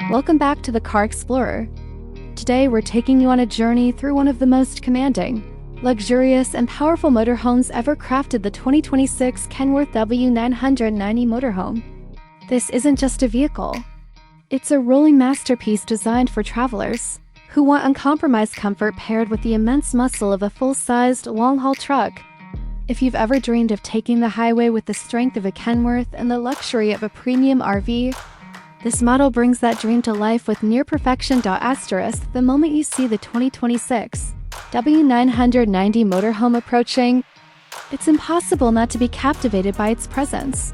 Welcome back to the Car Explorer. Today we're taking you on a journey through one of the most commanding, luxurious, and powerful motorhomes ever crafted, the 2026 Kenworth W990 Motorhome. This isn't just a vehicle. It's a rolling masterpiece designed for travelers who want uncompromised comfort paired with the immense muscle of a full-sized, long-haul truck. If you've ever dreamed of taking the highway with the strength of a Kenworth and the luxury of a premium RV, this model brings that dream to life with near perfection. The moment you see the 2026 W990 Motorhome approaching, it's impossible not to be captivated by its presence.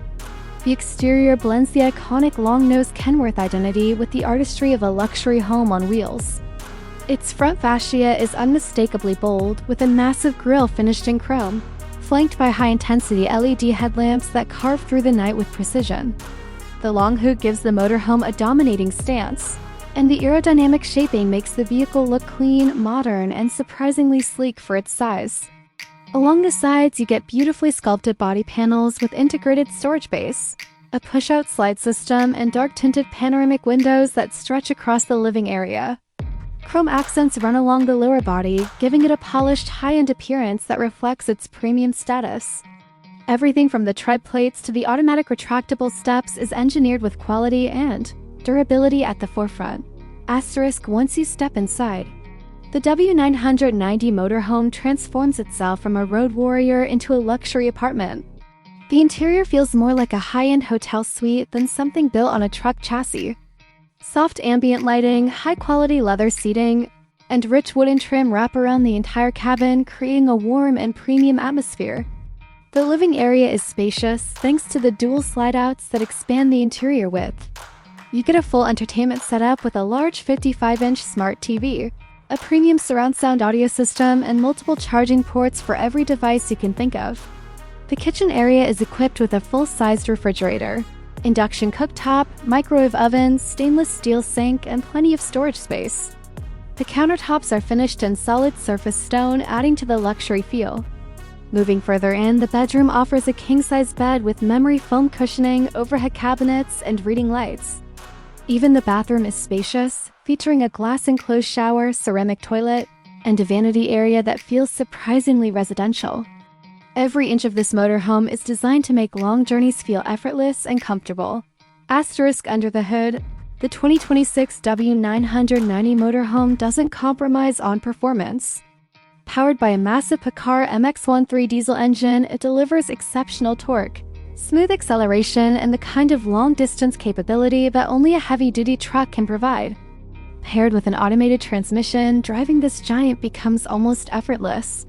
The exterior blends the iconic long-nosed Kenworth identity with the artistry of a luxury home on wheels. Its front fascia is unmistakably bold, with a massive grille finished in chrome, flanked by high-intensity LED headlamps that carve through the night with precision. The long hood gives the motorhome a dominating stance, and the aerodynamic shaping makes the vehicle look clean, modern, and surprisingly sleek for its size. Along the sides, you get beautifully sculpted body panels with integrated storage base, a push-out slide system, and dark-tinted panoramic windows that stretch across the living area. Chrome accents run along the lower body, giving it a polished, high-end appearance that reflects its premium status. Everything from the tread plates to the automatic retractable steps is engineered with quality and durability at the forefront. Once you step inside, the W990 Motorhome transforms itself from a road warrior into a luxury apartment. The interior feels more like a high-end hotel suite than something built on a truck chassis. Soft ambient lighting, high-quality leather seating, and rich wooden trim wrap around the entire cabin, creating a warm and premium atmosphere. The living area is spacious thanks to the dual slide-outs that expand the interior width. You get a full entertainment setup with a large 55-inch smart TV, a premium surround sound audio system, and multiple charging ports for every device you can think of. The kitchen area is equipped with a full-sized refrigerator, induction cooktop, microwave oven, stainless steel sink, and plenty of storage space. The countertops are finished in solid surface stone, adding to the luxury feel. Moving further in, the bedroom offers a king-size bed with memory foam cushioning, overhead cabinets, and reading lights. Even the bathroom is spacious, featuring a glass-enclosed shower, ceramic toilet, and a vanity area that feels surprisingly residential. Every inch of this motorhome is designed to make long journeys feel effortless and comfortable. Under the hood, the 2026 W990 Motorhome doesn't compromise on performance. Powered by a massive Paccar MX-13 diesel engine, it delivers exceptional torque, smooth acceleration, and the kind of long-distance capability that only a heavy-duty truck can provide. Paired with an automated transmission, driving this giant becomes almost effortless.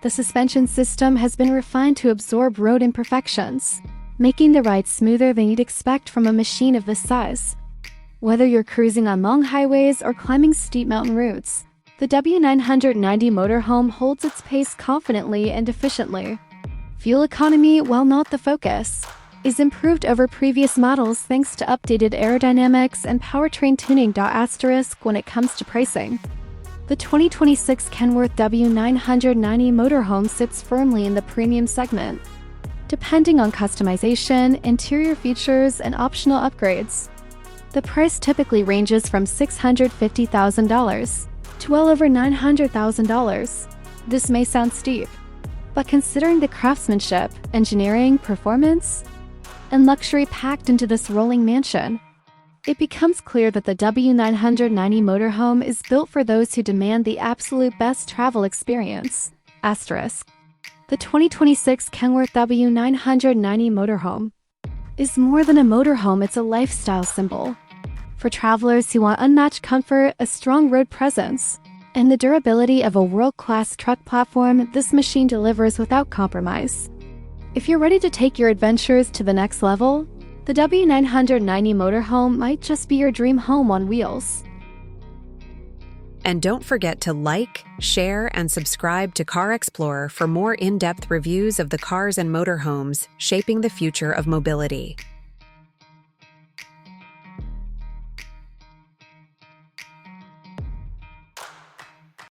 The suspension system has been refined to absorb road imperfections, making the ride smoother than you'd expect from a machine of this size. Whether you're cruising on long highways or climbing steep mountain routes, the W990 Motorhome holds its pace confidently and efficiently. Fuel economy, while not the focus, is improved over previous models thanks to updated aerodynamics and powertrain tuning. When it comes to pricing, the 2026 Kenworth W990 Motorhome sits firmly in the premium segment. Depending on customization, interior features, and optional upgrades, the price typically ranges from $650,000 to well over $900,000. This may sound steep, but considering the craftsmanship, engineering, performance, and luxury packed into this rolling mansion, it becomes clear that the W990 Motorhome is built for those who demand the absolute best travel experience. The 2026 Kenworth W990 Motorhome is more than a motorhome, it's a lifestyle symbol. For travelers who want unmatched comfort, a strong road presence, and the durability of a world-class truck platform, this machine delivers without compromise. If you're ready to take your adventures to the next level, the W990 Motorhome might just be your dream home on wheels. And don't forget to like, share, and subscribe to Car Explorer for more in-depth reviews of the cars and motorhomes shaping the future of mobility.